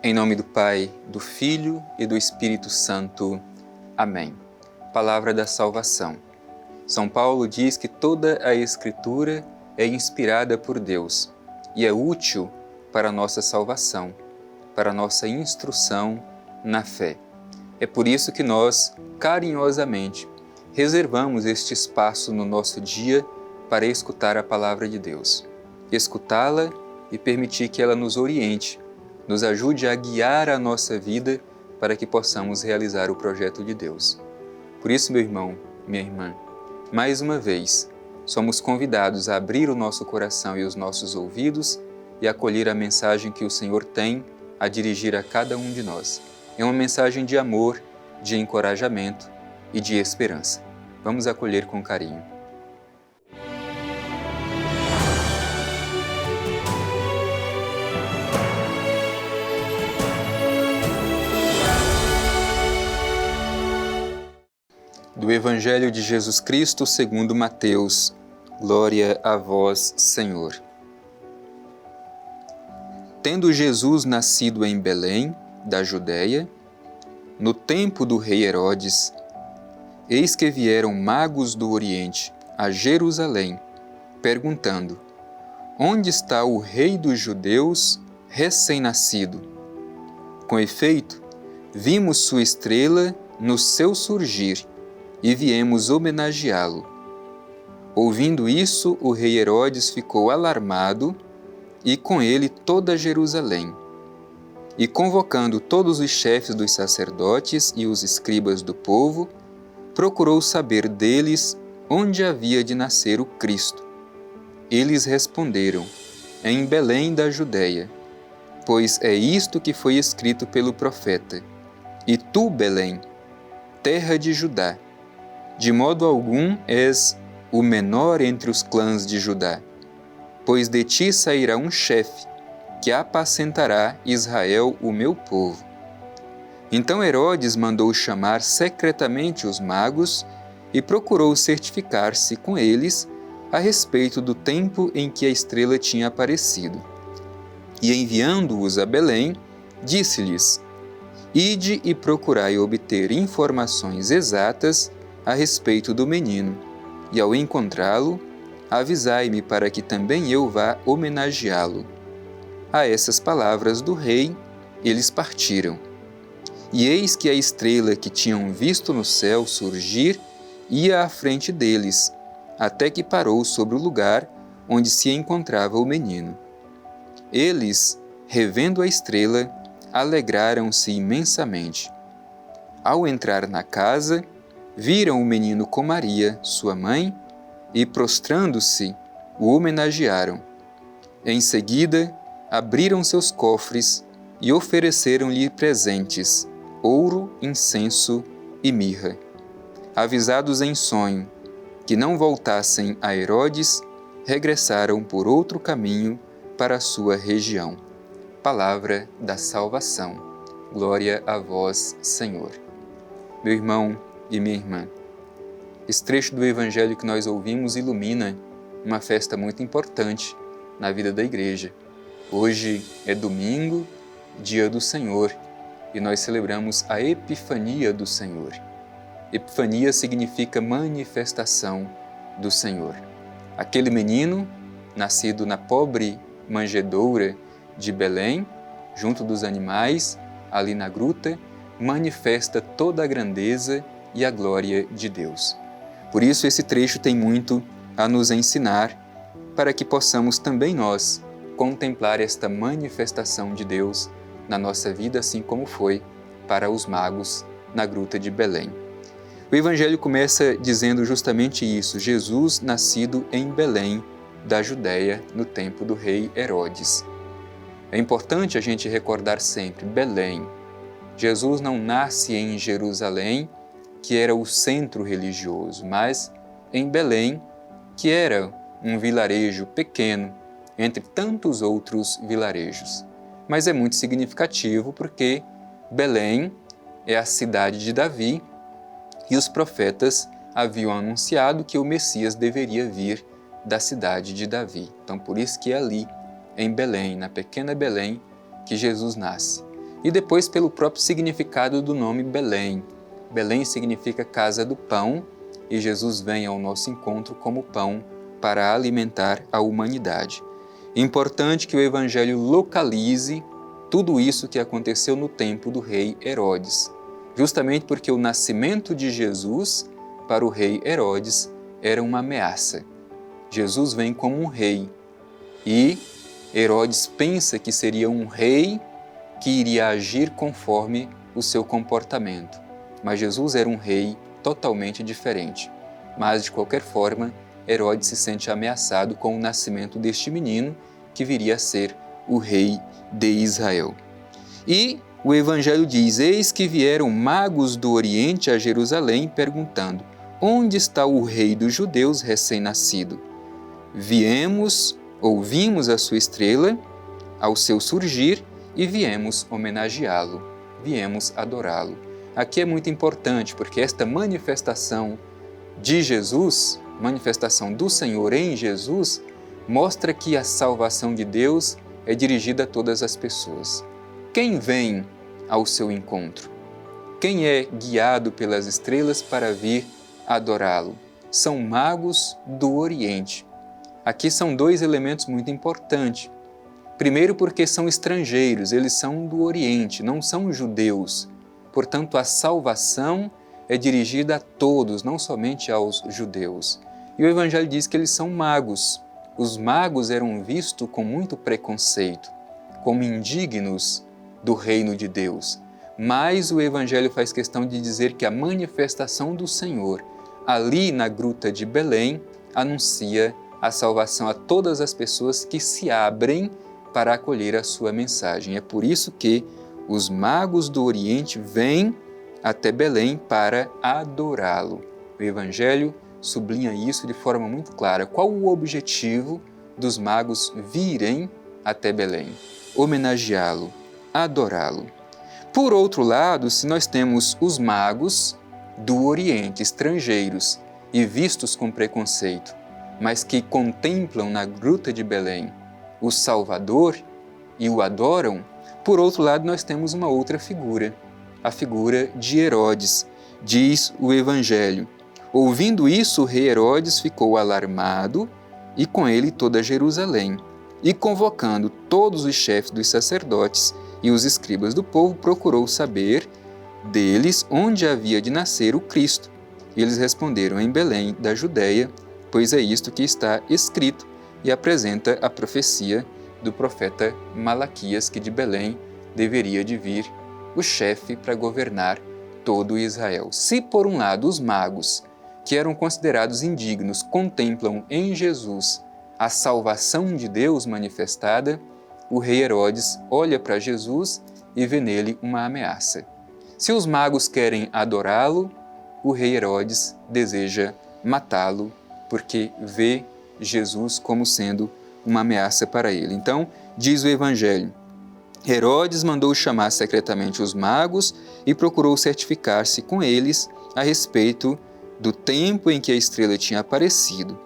Em nome do Pai, do Filho e do Espírito Santo. Amém. Palavra da salvação. São Paulo diz que toda a Escritura é inspirada por Deus e é útil para a nossa salvação, para a nossa instrução na fé. É por isso que nós, carinhosamente, reservamos este espaço no nosso dia para escutar a Palavra de Deus. Escutá-la e permitir que ela nos oriente, nos ajude a guiar a nossa vida para que possamos realizar o projeto de Deus. Por isso, meu irmão, minha irmã, mais uma vez, somos convidados a abrir o nosso coração e os nossos ouvidos e acolher a mensagem que o Senhor tem a dirigir a cada um de nós. É uma mensagem de amor, de encorajamento e de esperança. Vamos acolher com carinho. Do Evangelho de Jesus Cristo segundo Mateus. Glória a vós, Senhor. Tendo Jesus nascido em Belém, da Judéia, no tempo do rei Herodes, eis que vieram magos do Oriente a Jerusalém, perguntando: onde está o rei dos judeus recém-nascido? Com efeito, vimos sua estrela no seu surgir e viemos homenageá-lo. Ouvindo isso, o rei Herodes ficou alarmado e com ele toda Jerusalém. E convocando todos os chefes dos sacerdotes e os escribas do povo, procurou saber deles onde havia de nascer o Cristo. Eles responderam: em Belém da Judéia, pois é isto que foi escrito pelo profeta: e tu, Belém, terra de Judá, de modo algum és o menor entre os clãs de Judá, pois de ti sairá um chefe, que apacentará Israel, o meu povo. Então Herodes mandou chamar secretamente os magos e procurou certificar-se com eles a respeito do tempo em que a estrela tinha aparecido. E enviando-os a Belém, disse-lhes: ide e procurai obter informações exatas a respeito do menino, e ao encontrá-lo, avisai-me para que também eu vá homenageá-lo. A essas palavras do rei, eles partiram. E eis que a estrela que tinham visto no céu surgir ia à frente deles, até que parou sobre o lugar onde se encontrava o menino. Eles, revendo a estrela, alegraram-se imensamente. Ao entrar na casa, viram o menino com Maria, sua mãe, e, prostrando-se, o homenagearam. Em seguida, abriram seus cofres e ofereceram-lhe presentes, ouro, incenso e mirra. Avisados em sonho que não voltassem a Herodes, regressaram por outro caminho para a sua região. Palavra da salvação. Glória a vós, Senhor. Meu irmão e minha irmã, esse trecho do Evangelho que nós ouvimos ilumina uma festa muito importante na vida da Igreja. Hoje é domingo, dia do Senhor, e nós celebramos a Epifania do Senhor. Epifania significa manifestação do Senhor. Aquele menino, nascido na pobre manjedoura de Belém, junto dos animais, ali na gruta, manifesta toda a grandeza e a glória de Deus. Por isso esse trecho tem muito a nos ensinar, para que possamos também nós contemplar esta manifestação de Deus na nossa vida, assim como foi para os magos na gruta de Belém. O Evangelho começa dizendo justamente isso: Jesus nascido em Belém da Judéia no tempo do rei Herodes. É importante a gente recordar sempre Belém. Jesus não nasce em Jerusalém, que era o centro religioso, mas em Belém, que era um vilarejo pequeno, entre tantos outros vilarejos. Mas é muito significativo porque Belém é a cidade de Davi e os profetas haviam anunciado que o Messias deveria vir da cidade de Davi. Então, por isso que é ali, em Belém, na pequena Belém, que Jesus nasce. e depois pelo próprio significado do nome Belém. Belém significa casa do pão, e Jesus vem ao nosso encontro como pão para alimentar a humanidade. É importante que o Evangelho localize tudo isso que aconteceu no tempo do rei Herodes, justamente porque o nascimento de Jesus para o rei Herodes era uma ameaça. Jesus vem como um rei e Herodes pensa que seria um rei que iria agir conforme o seu comportamento. Mas Jesus era um rei totalmente diferente. Mas, de qualquer forma, Herodes se sente ameaçado com o nascimento deste menino que viria a ser o rei de Israel. E o Evangelho diz: eis que vieram magos do Oriente a Jerusalém perguntando: onde está o rei dos judeus recém-nascido? Ouvimos a sua estrela ao seu surgir e viemos homenageá-lo, viemos adorá-lo. Aqui é muito importante porque esta manifestação de Jesus, manifestação do Senhor em Jesus, mostra que a salvação de Deus é dirigida a todas as pessoas. Quem vem ao seu encontro? Quem é guiado pelas estrelas para vir adorá-lo? São magos do Oriente. Aqui são dois elementos muito importantes. Primeiro, porque são estrangeiros, eles são do Oriente, não são judeus. Portanto, a salvação é dirigida a todos, não somente aos judeus. E o Evangelho diz que eles são magos. Os magos eram vistos com muito preconceito, como indignos do reino de Deus. Mas o Evangelho faz questão de dizer que a manifestação do Senhor, ali na gruta de Belém, anuncia a salvação a todas as pessoas que se abrem para acolher a sua mensagem. É por isso que os magos do Oriente vêm até Belém para adorá-lo. O Evangelho sublinha isso de forma muito clara. Qual o objetivo dos magos virem até Belém? Homenageá-lo, adorá-lo. Por outro lado, se nós temos os magos do Oriente, estrangeiros e vistos com preconceito, mas que contemplam na gruta de Belém o Salvador e o adoram, por outro lado nós temos uma outra figura, a figura de Herodes. Diz o Evangelho: ouvindo isso, o rei Herodes ficou alarmado e com ele toda Jerusalém, e convocando todos os chefes dos sacerdotes e os escribas do povo, procurou saber deles onde havia de nascer o Cristo. E eles responderam: em Belém da Judéia, pois é isto que está escrito, e apresenta a profecia do profeta Malaquias, que de Belém deveria de vir o chefe para governar todo Israel. Se por um lado os magos, que eram considerados indignos, contemplam em Jesus a salvação de Deus manifestada, o rei Herodes olha para Jesus e vê nele uma ameaça. Se os magos querem adorá-lo, o rei Herodes deseja matá-lo, porque vê Jesus como sendo uma ameaça para ele. Então, diz o Evangelho: Herodes mandou chamar secretamente os magos e procurou certificar-se com eles a respeito do tempo em que a estrela tinha aparecido.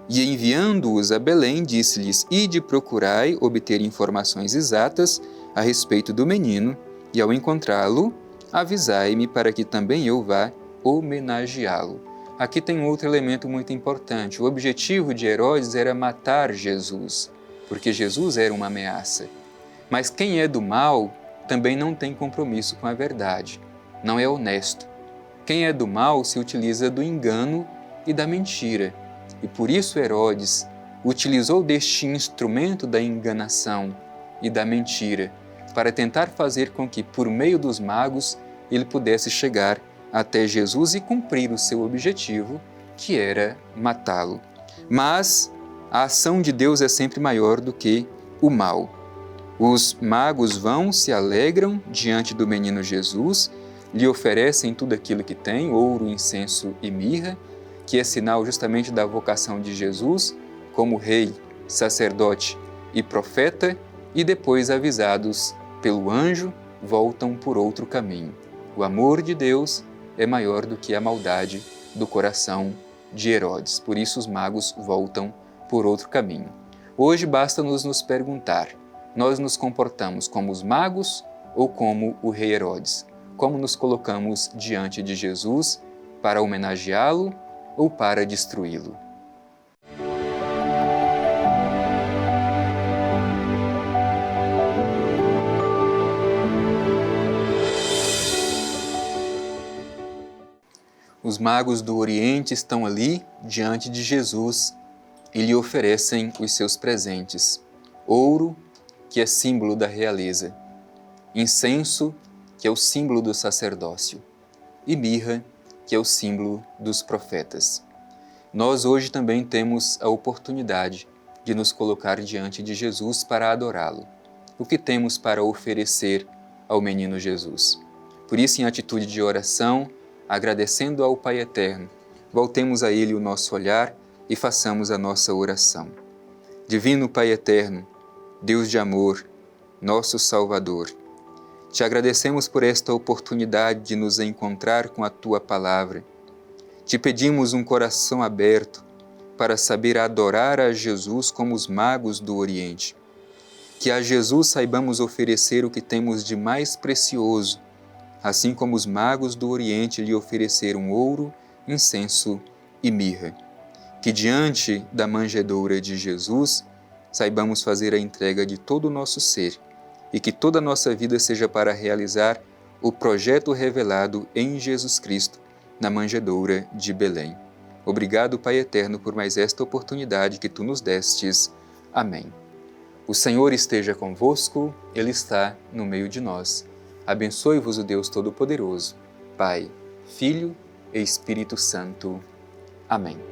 E enviando-os a Belém, disse-lhes: ide procurai obter informações exatas a respeito do menino, e ao encontrá-lo, avisai-me para que também eu vá homenageá-lo. Aqui tem outro elemento muito importante. O objetivo de Herodes era matar Jesus, porque Jesus era uma ameaça. Mas quem é do mal também não tem compromisso com a verdade, não é honesto. Quem é do mal se utiliza do engano e da mentira. E por isso Herodes utilizou deste instrumento da enganação e da mentira para tentar fazer com que, por meio dos magos, ele pudesse chegar até Jesus e cumprir o seu objetivo, que era matá-lo. Mas a ação de Deus é sempre maior do que o mal. Os magos vão, se alegram diante do menino Jesus, lhe oferecem tudo aquilo que tem, ouro, incenso e mirra, que é sinal justamente da vocação de Jesus como rei, sacerdote e profeta, e depois, avisados pelo anjo, voltam por outro caminho. O amor de Deus é maior do que a maldade do coração de Herodes. Por isso os magos voltam por outro caminho. Hoje basta nos perguntar: nós nos comportamos como os magos ou como o rei Herodes? Como nos colocamos diante de Jesus para homenageá-lo ou para destruí-lo? Os magos do Oriente estão ali diante de Jesus e lhe oferecem os seus presentes: ouro, que é símbolo da realeza, incenso, que é o símbolo do sacerdócio, e mirra, que é o símbolo dos profetas. Nós hoje também temos a oportunidade de nos colocar diante de Jesus para adorá-lo. O que temos para oferecer ao menino Jesus? Por isso, em atitude de oração, agradecendo ao Pai Eterno, voltemos a Ele o nosso olhar e façamos a nossa oração. Divino Pai Eterno, Deus de amor, nosso Salvador, te agradecemos por esta oportunidade de nos encontrar com a Tua Palavra. Te pedimos um coração aberto para saber adorar a Jesus como os magos do Oriente. Que a Jesus saibamos oferecer o que temos de mais precioso, assim como os magos do Oriente lhe ofereceram ouro, incenso e mirra. Que diante da manjedoura de Jesus saibamos fazer a entrega de todo o nosso ser e que toda a nossa vida seja para realizar o projeto revelado em Jesus Cristo na manjedoura de Belém. Obrigado, Pai Eterno, por mais esta oportunidade que Tu nos destes. Amém. O Senhor esteja convosco, Ele está no meio de nós. Abençoe-vos o Deus Todo-Poderoso, Pai, Filho e Espírito Santo. Amém.